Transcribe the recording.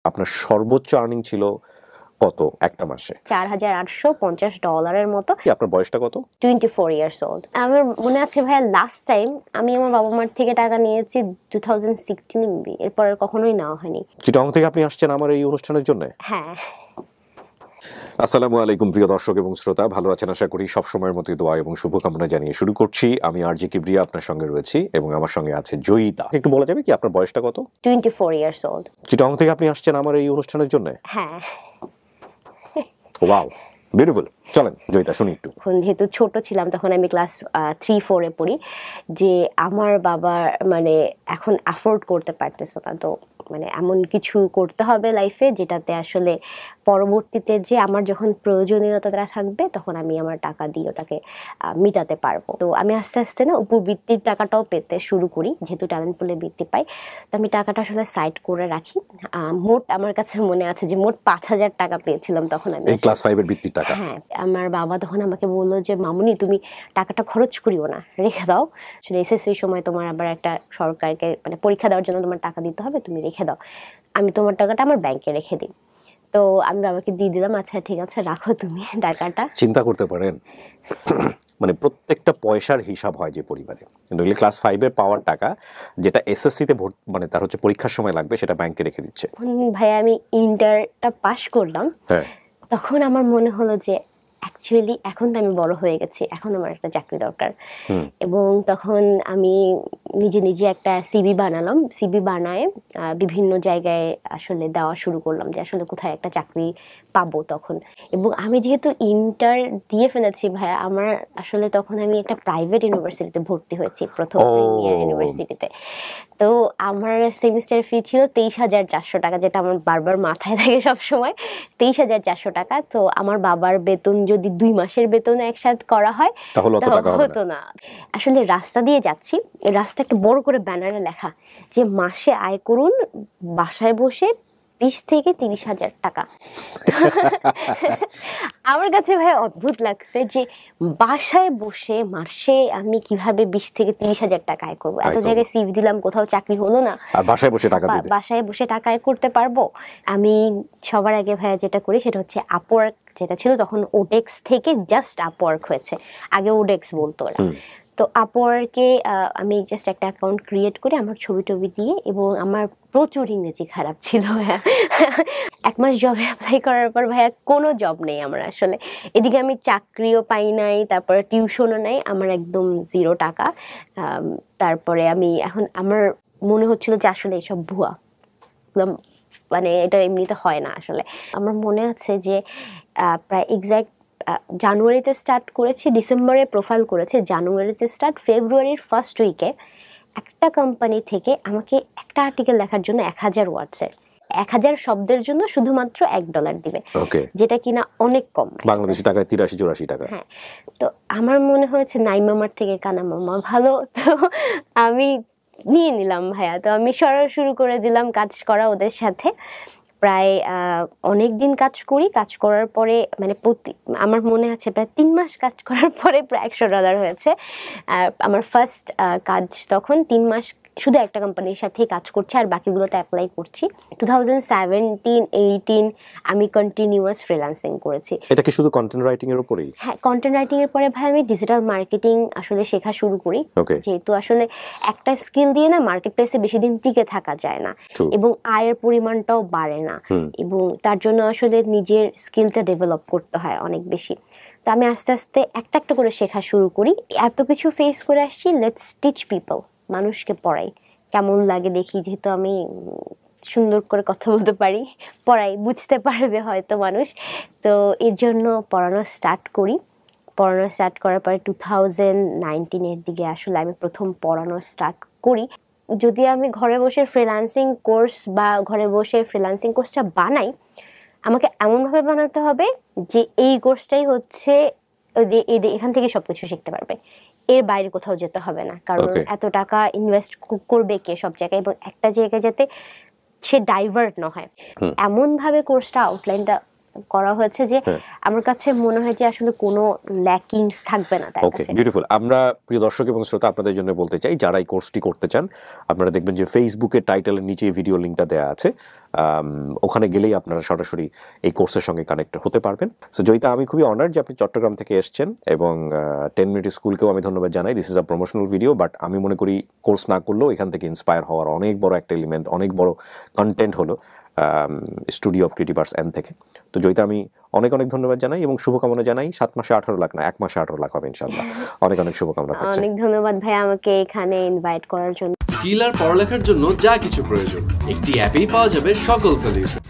আপনার সর্বোচ্চ আর্নিং ছিল কত একটা মাসে? $4,850 মতো। আপনার বয়সটা কত? 24 years old। আমার মনে আছে ভাইয়া, লাস্ট টাইম আমি আমার বাবা মার থেকে টাকা নিয়েছি 2016 মেবি, এরপর কখনোই নেওয়া হয়নি। চিটাগং থেকে আপনি আসছেন আমার এই অনুষ্ঠানের জন্য? হ্যাঁ। আসসালামু আলাইকুম প্রিয় দর্শক এবং শ্রোতা, ভালো আছেন আশা করি। সবসময়ের মতোই দোয়া এবং শুভকামনা জানিয়ে শুরু করছি। আমি 𝗗𝘗𝘁𝗿𝘆 আপনার সঙ্গে রয়েছি এবং আমার সঙ্গে আছে জয়িতা। একটু বলা যাবে কি আপনার বয়সটা কত? 24 years old। চিটাগং থেকে আপনি আসছেন আমার এই অনুষ্ঠানের জন্য? হ্যাঁ। Wow, beautiful. চলেন জয়িতা, শুনি একটু। যেহেতু ছোট ছিলাম তখন, আমি ক্লাস 3-4 এ পড়ি, যে আমার বাবা মানে এখন অ্যাফোর্ড করতে পারতেছে না, তো মানে এমন কিছু করতে হবে লাইফে যেটাতে আসলে পরবর্তীতে যে আমার যখন প্রয়োজনীয়তাটা থাকবে তখন আমি আমার টাকা দিয়ে ওটাকে মেটাতে পারবো। তো আমি আস্তে আস্তে না উপবৃত্তির টাকাটাও পেতে শুরু করি, যেহেতু ট্যালেন্ট পুলে বৃত্তি পাই। তো আমি টাকাটা আসলে সাইড করে রাখি। মোট আমার কাছে মনে আছে যে মোট 5,000 টাকা পেয়েছিলাম তখন আমি, এই ক্লাস 5 এর বৃত্তির টাকা। হ্যাঁ। আমার বাবা তখন আমাকে বললো যে মামুনি, তুমি টাকাটা খরচ করিও না, রেখে দাও। আসলে এসএসসির সময় তোমার আবার একটা সরকারকে মানে পরীক্ষা দেওয়ার জন্য তোমার টাকা দিতে হবে, তুমি রেখে দাও, আমি তোমার টাকাটা আমার ব্যাংকে রেখে দিই। তো আমি বাবাকে দিয়ে দিলাম, আচ্ছা ঠিক আছে রাখো তুমি টাকাটা। চিন্তা করতে পারেন মানে প্রত্যেকটা পয়সার হিসাব হয় যে পরিবারে, কিন্তু ক্লাস 5 এর পাওয়ার টাকা যেটা এসএসসিতে মানে তার হচ্ছে পরীক্ষার সময় লাগবে সেটা ব্যাংকে রেখে দিচ্ছে। ভাইয়া আমি ইন্টারটা পাশ করলাম, হ্যাঁ, তখন আমার মনে হলো যে অ্যাকচুয়ালি এখন তো আমি বড় হয়ে গেছি, এখন আমার একটা চাকরি দরকার। এবং তখন আমি নিজে নিজে একটা সিভি বানালাম। সিভি বানায় বিভিন্ন জায়গায় আসলে দেওয়া শুরু করলাম যে আসলে কোথায় একটা চাকরি পাবো তখন। এবং আমি যেহেতু ইন্টার দিয়ে ফেলেছি ভাইয়া, আমার আসলে তখন আমি একটা প্রাইভেট ইউনিভার্সিটিতে ভর্তি হয়েছি, প্রথম প্রিমিয়ার ইউনিভার্সিটিতে। তো আমার সেমিস্টার ফি ছিল 23,400 টাকা, যেটা আমার বারবার মাথায় থাকে সবসময়, 23,400 টাকা। তো আমার বাবার বেতন যদি 2 মাসের বেতন একসাথে করা হয় তাহলে হতো না। আসলে রাস্তা দিয়ে যাচ্ছি, রাস্তা একটা বড় করে ব্যানারে লেখা যে মাসে আয় করুন বাসায় বসে 20 থেকে 30,000 টাকা। আমার কাছে ভাই অদ্ভুত লাগছে যে বাসায় বসে মাসে আমি কিভাবে 20 থেকে 30,000 টাকা আয় করবো। এত জায়গায় সিভি দিলাম, কোথাও চাকরি হলো না, আর বাসায় বসে টাকা আয় করতে পারবো। আমি সবার আগে ভাইয়া যেটা করি সেটা হচ্ছে আপওয়ার্ক, যেটা ছিল তখন ওডেক্স থেকে জাস্ট আপওয়ার্ক হয়েছে, আগে ওডেক্স বলতো ওরা। তো আপওয়ার্কে আমি জাস্ট একটা অ্যাকাউন্ট ক্রিয়েট করে আমার ছবি টবি দিয়ে, এবং আমার প্রচুর ইংরেজি খারাপ ছিল ভাইয়া। 1 মাস জবে অ্যাপ্লাই করার পর ভাইয়া কোনো জব নেই আমার আসলে। এদিকে আমি চাকরিও পাই নাই, তারপরে টিউশনও নাই, আমার একদম 0 টাকা। তারপরে আমি এখন আমার মনে হচ্ছিল যে আসলে এসব ভুয়া, মানে এটা এমনিতে হয় না আসলে। আমার মনে আছে যে প্রায় এক্স্যাক্ট জানুয়ারিতে স্টার্ট করেছি, ডিসেম্বরে প্রোফাইল করেছে, জানুয়ারিতে স্টার্ট, ফেব্রুয়ারির ফার্স্ট উইকে একটা কোম্পানি থেকে আমাকে একটা আর্টিকেল লেখার জন্য 1000 ওয়ার্ডসের 1000 শব্দের জন্য শুধুমাত্র $1 দিবে, যেটা কিনা অনেক কম, বাংলাদেশি টাকায় 83-84 টাকা। হ্যাঁ। তো আমার মনে হয়েছে নাই মামার থেকে কানা মামা ভালো, তো আমি নিয়ে নিলাম ভাইয়া। তো আমি শুরু করে দিলাম কাজ করা ওদের সাথে। প্রায় অনেক দিন কাজ করি, কাজ করার পরে মানে আমার মনে আছে প্রায় 3 মাস কাজ করার পরে প্রায় $100 হয়েছে। আমার ফার্স্ট কাজ তখন 3 মাস শুধু একটা কোম্পানির সাথেই কাজ করছি, আর বাকিগুলোতে অ্যাপ্লাই করছি। 2017-18 আমি কন্টিনিউয়াস ফ্রিল্যান্সিং করেছি। এটা কি শুধু কন্টেন্ট রাইটিং এর উপরেই? হ্যাঁ, কন্টেন্ট রাইটিং এর পরে ভাই আমি ডিজিটাল মার্কেটিং আসলে শেখা শুরু করি, যেহেতু আসলে একটা স্কিল দিয়ে না মার্কেট প্লেসে বেশি দিন টিকে থাকা যায় না, এবং আয়ের পরিমাণটাও বাড়ে না, এবং তার জন্য আসলে নিজের স্কিলটা ডেভেলপ করতে হয় অনেক বেশি। তো আমি আস্তে আস্তে একটা একটা করে শেখা শুরু করি। এত কিছু ফেস করে আসছি, লেটস টিচ পিপল, মানুষকে পড়াই, কেমন লাগে দেখি, যেহেতু আমি সুন্দর করে কথা বলতে পারি, পড়াই, বুঝতে পারবে হয়তো মানুষ। তো এর জন্য পড়ানো স্টার্ট করি। পড়ানো স্টার্ট করার পরে 2019 দিকে আসলে আমি প্রথম পড়ানো স্টার্ট করি। যদি আমি ঘরে বসে ফ্রিল্যান্সিং কোর্স বা ঘরে বসে ফ্রিল্যান্সিং কোর্সটা বানাই, আমাকে এমনভাবে বানাতে হবে যে এই কোর্সটাই হচ্ছে এখান থেকে সব কিছু শিখতে পারবে, এর বাইরে কোথাও যেতে হবে না, কারণ এত টাকা ইনভেস্ট করবে কে সব জায়গায়, এবং একটা জায়গায় যাতে সে ডাইভার্ট না হয় এমন ভাবে কোর্সটা আউটলাইনটা করা হয়েছে যে আমার কাছে মনে হয় যে আসলে কোনো ল্যাকিংস থাকবে না তার কাছে। ওকে, বিউটিফুল। আমরা প্রিয় দর্শক এবং শ্রোতা আপনাদের জন্য বলতে চাই, যারা এই কোর্সটি করতে চান আপনারা দেখবেন যে ফেসবুকের টাইটেলের নিচে ভিডিও লিঙ্কটা দেওয়া আছে, ওখানে গেলেই আপনারা সরাসরি এই কোর্সের সঙ্গে কানেক্ট হতে পারবেন। সো জয়িতা, আমি খুবই অনার্ড যে আপনি চট্টগ্রাম থেকে এসেছেন, এবং 10 মিনিট স্কুলকেও আমি ধন্যবাদ জানাই। This is a promotional video, but আমি মনে করি কোর্স না করলেও এখান থেকে ইন্সপায়ার হওয়ার অনেক বড় একটা এলিমেন্ট, অনেক বড় কন্টেন্ট হলো স্টুডিও অফ 𝗘𝘁𝘁𝙆 থেকে। তো জয়িতা, আমি অনেক অনেক ধন্যবাদ জানাই এবং শুভকামনা জানাই। 7 মাসে 18 লাখ না, 1 মাসে 18 লাখ হবে ইনশাআল্লাহ। অনেক অনেক শুভকামনা থাকছে। অনেক ধন্যবাদ ভাই আমাকে এখানে ইনভাইট করার জন্য। স্কিল আর পড়ালেখার জন্য যা কিছু প্রয়োজন একটি অ্যাপেই পাওয়া যাবে সকল সলিউশন।